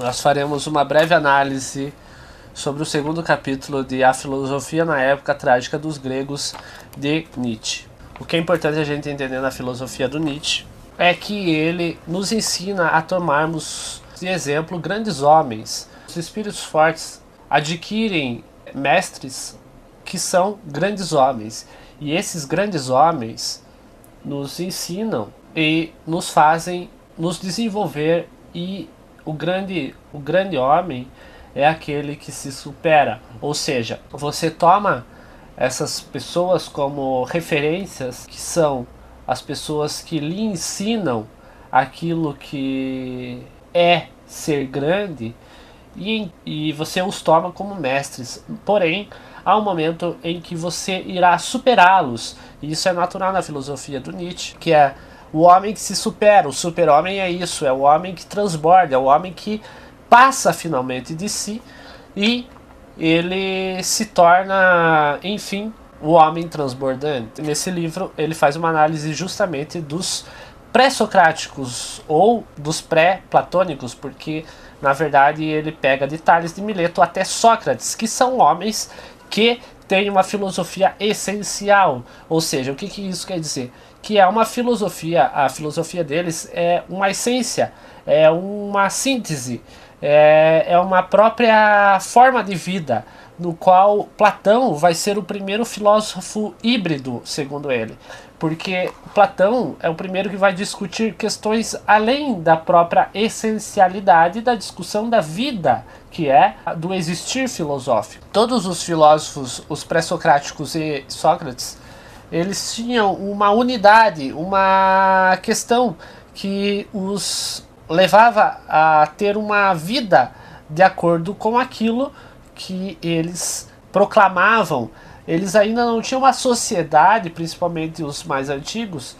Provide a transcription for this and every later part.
Nós faremos uma breve análise sobre o segundo capítulo de A Filosofia na Época Trágica dos Gregos, de Nietzsche. O que é importante a gente entender na filosofia do Nietzsche é que ele nos ensina a tomarmos de exemplo grandes homens. Os espíritos fortes adquirem mestres que são grandes homens, e esses grandes homens nos ensinam e nos fazem nos desenvolver, e o grande homem é aquele que se supera. Ou seja, você toma essas pessoas como referências, que são as pessoas que lhe ensinam aquilo que é ser grande, e você os toma como mestres. Porém, há um momento em que você irá superá-los, e isso é natural na filosofia do Nietzsche, que é o homem que se supera. O super-homem é isso, é o homem que transborda, é o homem que passa finalmente de si e ele se torna, enfim, o homem transbordante. Nesse livro ele faz uma análise justamente dos pré-socráticos ou dos pré-platônicos, porque na verdade ele pega de Tales de Mileto até Sócrates, que são homens que têm uma filosofia essencial. Ou seja, o que isso quer dizer? Que é uma filosofia, a filosofia deles é uma essência, é uma síntese, é uma própria forma de vida, no qual Platão vai ser o primeiro filósofo híbrido, segundo ele. Porque Platão é o primeiro que vai discutir questões além da própria essencialidade da discussão da vida, que é do existir filosófico. Todos os filósofos, os pré-socráticos e Sócrates, eles tinham uma unidade, uma questão que os levava a ter uma vida de acordo com aquilo que eles proclamavam. Eles ainda não tinham uma sociedade, principalmente os mais antigos,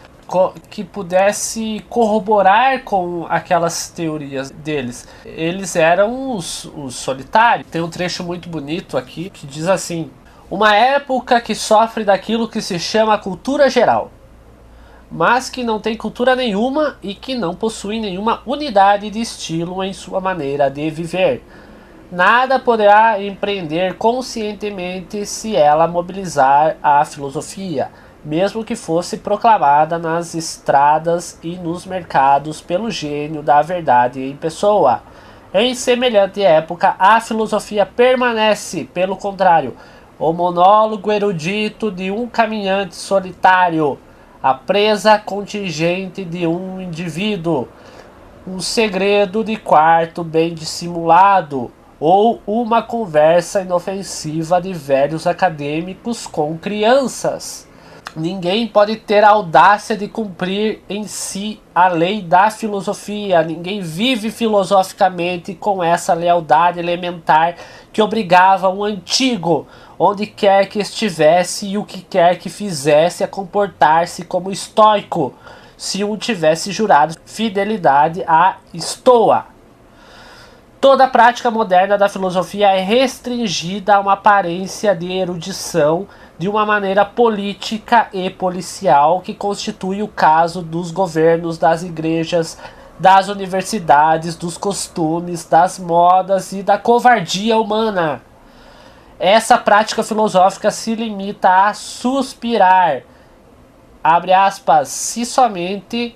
que pudesse corroborar com aquelas teorias deles. Eles eram os solitários. Tem um trecho muito bonito aqui que diz assim: uma época que sofre daquilo que se chama cultura geral, mas que não tem cultura nenhuma e que não possui nenhuma unidade de estilo em sua maneira de viver. Nada poderá empreender conscientemente se ela mobilizar a filosofia, mesmo que fosse proclamada nas estradas e nos mercados pelo gênio da verdade em pessoa. Em semelhante época, a filosofia permanece, pelo contrário, o monólogo erudito de um caminhante solitário, a presa contingente de um indivíduo, um segredo de quarto bem dissimulado, ou uma conversa inofensiva de velhos acadêmicos com crianças. Ninguém pode ter a audácia de cumprir em si a lei da filosofia. Ninguém vive filosoficamente com essa lealdade elementar que obrigava um antigo, onde quer que estivesse e o que quer que fizesse, a comportar-se como estoico, se um tivesse jurado fidelidade à Estoa. Toda a prática moderna da filosofia é restringida a uma aparência de erudição de uma maneira política e policial, que constitui o caso dos governos, das igrejas, das universidades, dos costumes, das modas e da covardia humana. Essa prática filosófica se limita a suspirar, abre aspas, se somente,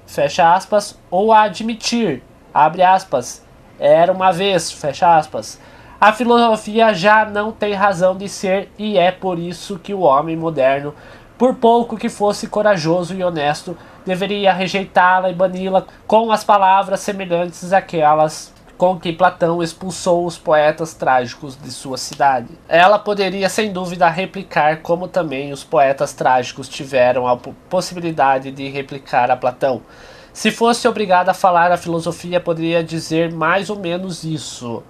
fecha aspas, ou a admitir, abre aspas, era uma vez, fecha aspas. A filosofia já não tem razão de ser, e é por isso que o homem moderno, por pouco que fosse corajoso e honesto, deveria rejeitá-la e bani-la com as palavras semelhantes àquelas com que Platão expulsou os poetas trágicos de sua cidade. Ela poderia sem dúvida replicar, como também os poetas trágicos tiveram a possibilidade de replicar a Platão. Se fosse obrigada a falar a filosofia, poderia dizer mais ou menos isso: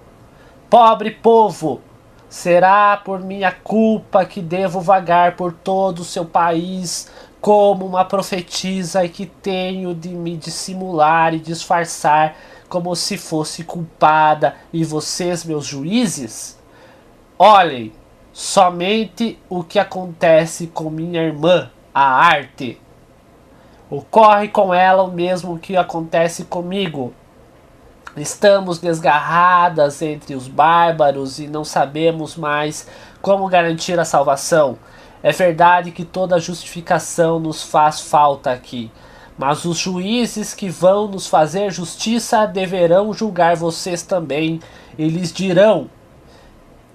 pobre povo, será por minha culpa que devo vagar por todo o seu país como uma profetisa e que tenho de me dissimular e disfarçar como se fosse culpada, e vocês, meus juízes? Olhem somente o que acontece com minha irmã, a arte. Ocorre com ela o mesmo que acontece comigo. Estamos desgarradas entre os bárbaros e não sabemos mais como garantir a salvação. É verdade que toda justificação nos faz falta aqui, mas os juízes que vão nos fazer justiça deverão julgar vocês também e lhes dirão: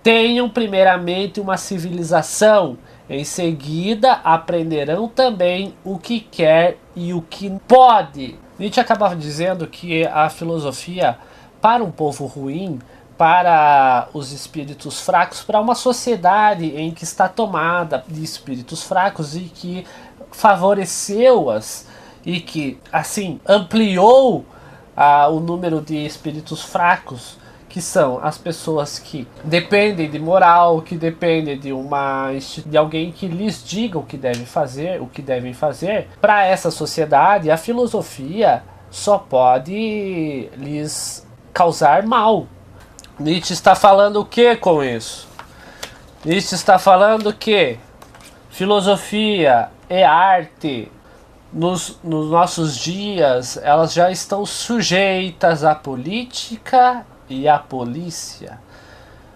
tenham primeiramente uma civilização, em seguida aprenderão também o que quer e o que pode. Nietzsche acabava dizendo que a filosofia, para um povo ruim, para os espíritos fracos, para uma sociedade em que está tomada de espíritos fracos e que favoreceu-as e que, assim, ampliou o número de espíritos fracos, que são as pessoas que dependem de moral, que dependem de alguém que lhes diga o que devem fazer. Para essa sociedade, a filosofia só pode lhes causar mal. Nietzsche está falando o que com isso? Nietzsche está falando que filosofia e arte nos nossos dias, elas já estão sujeitas à política e à polícia.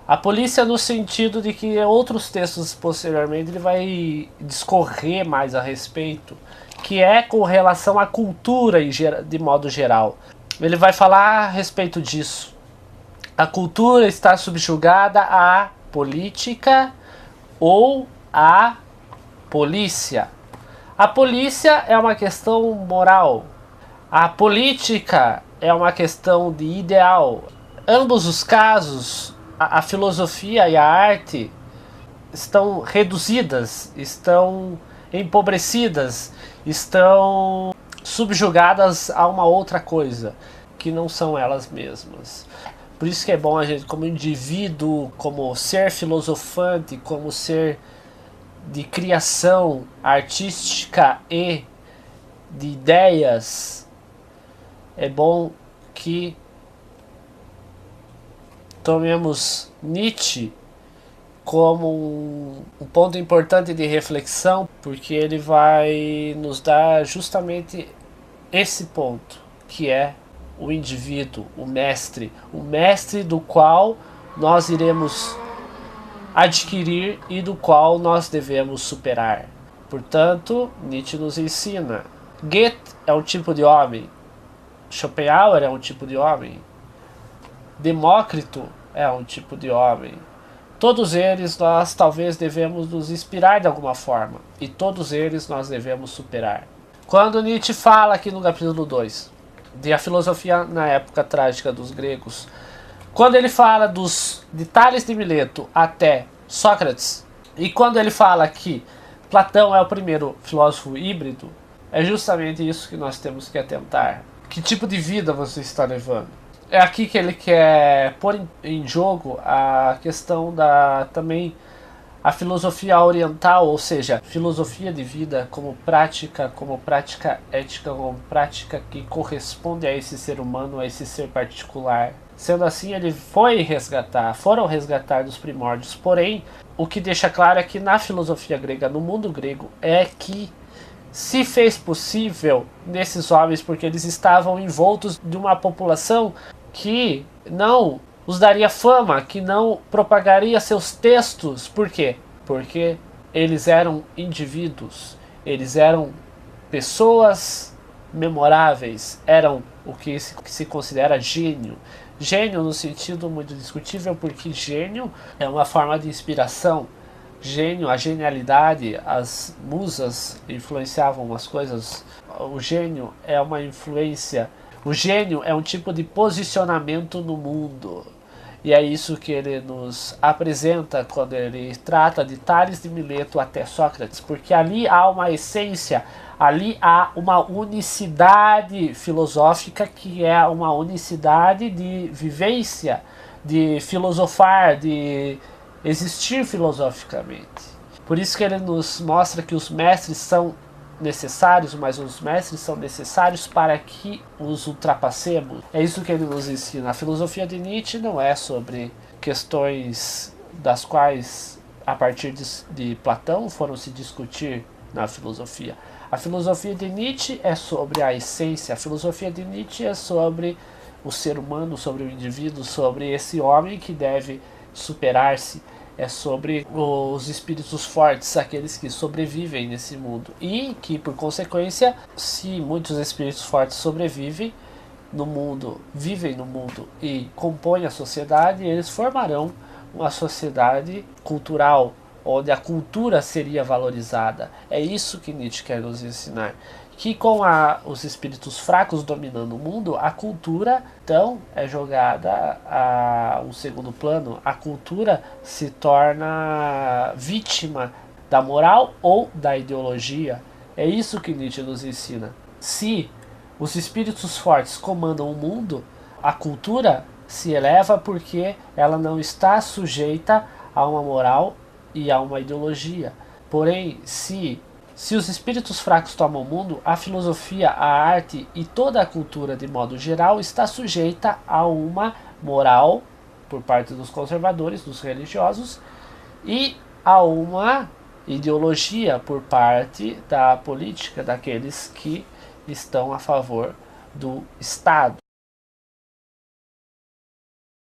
A polícia no sentido de que outros textos posteriormente ele vai discorrer mais a respeito, que é com relação à cultura de modo geral. Ele vai falar a respeito disso. A cultura está subjugada à política ou à polícia. A polícia é uma questão moral. A política é uma questão de ideal. Ambos os casos, a filosofia e a arte estão reduzidas, estão empobrecidas, estão subjugadas a uma outra coisa, que não são elas mesmas. Por isso que é bom a gente, como indivíduo, como ser filosofante, como ser de criação artística e de ideias, é bom que tomemos Nietzsche como um ponto importante de reflexão, porque ele vai nos dar justamente esse ponto, que é o indivíduo, o mestre do qual nós iremos adquirir e do qual nós devemos superar. Portanto, Nietzsche nos ensina. Goethe é um tipo de homem, Schopenhauer é um tipo de homem, Demócrito é um tipo de homem. Todos eles nós talvez devemos nos inspirar de alguma forma, e todos eles nós devemos superar. Quando Nietzsche fala aqui no capítulo 2 de a filosofia na época trágica dos gregos, quando ele fala de Tales de Mileto até Sócrates, e quando ele fala que Platão é o primeiro filósofo híbrido, é justamente isso que nós temos que atentar. Que tipo de vida você está levando? É aqui que ele quer pôr em jogo a questão também a filosofia oriental, ou seja, filosofia de vida como prática ética, como prática que corresponde a esse ser humano, a esse ser particular. Sendo assim, foram resgatar dos primórdios. Porém, o que deixa claro é que na filosofia grega, no mundo grego, é que se fez possível nesses homens porque eles estavam envoltos de uma população que não os daria fama, que não propagaria seus textos. Por quê? Porque eles eram indivíduos, eles eram pessoas memoráveis, eram o que se considera gênio. Gênio no sentido muito discutível, porque gênio é uma forma de inspiração. Gênio, a genialidade, as musas influenciavam as coisas. O gênio é uma influência. O gênio é um tipo de posicionamento no mundo. E é isso que ele nos apresenta quando ele trata de Tales de Mileto até Sócrates, porque ali há uma essência, ali há uma unicidade filosófica, que é uma unicidade de vivência, de filosofar, de existir filosoficamente. Por isso que ele nos mostra que os mestres são necessários, mas os mestres são necessários para que os ultrapassemos. É isso que ele nos ensina. A filosofia de Nietzsche não é sobre questões das quais, a partir de Platão, foram se discutir na filosofia. A filosofia de Nietzsche é sobre a essência. A filosofia de Nietzsche é sobre o ser humano, sobre o indivíduo, sobre esse homem que deve superar-se. É sobre os espíritos fortes, aqueles que sobrevivem nesse mundo. E que, por consequência, se muitos espíritos fortes sobrevivem no mundo, vivem no mundo e compõem a sociedade, eles formarão uma sociedade cultural, onde a cultura seria valorizada. É isso que Nietzsche quer nos ensinar. Que com os espíritos fracos dominando o mundo, a cultura então é jogada a um segundo plano. A cultura se torna vítima da moral ou da ideologia. É isso que Nietzsche nos ensina. Se os espíritos fortes comandam o mundo, a cultura se eleva porque ela não está sujeita a uma moral e a uma ideologia. Porém, se os espíritos fracos tomam o mundo, a filosofia, a arte e toda a cultura de modo geral está sujeita a uma moral por parte dos conservadores, dos religiosos, e a uma ideologia por parte da política, daqueles que estão a favor do Estado.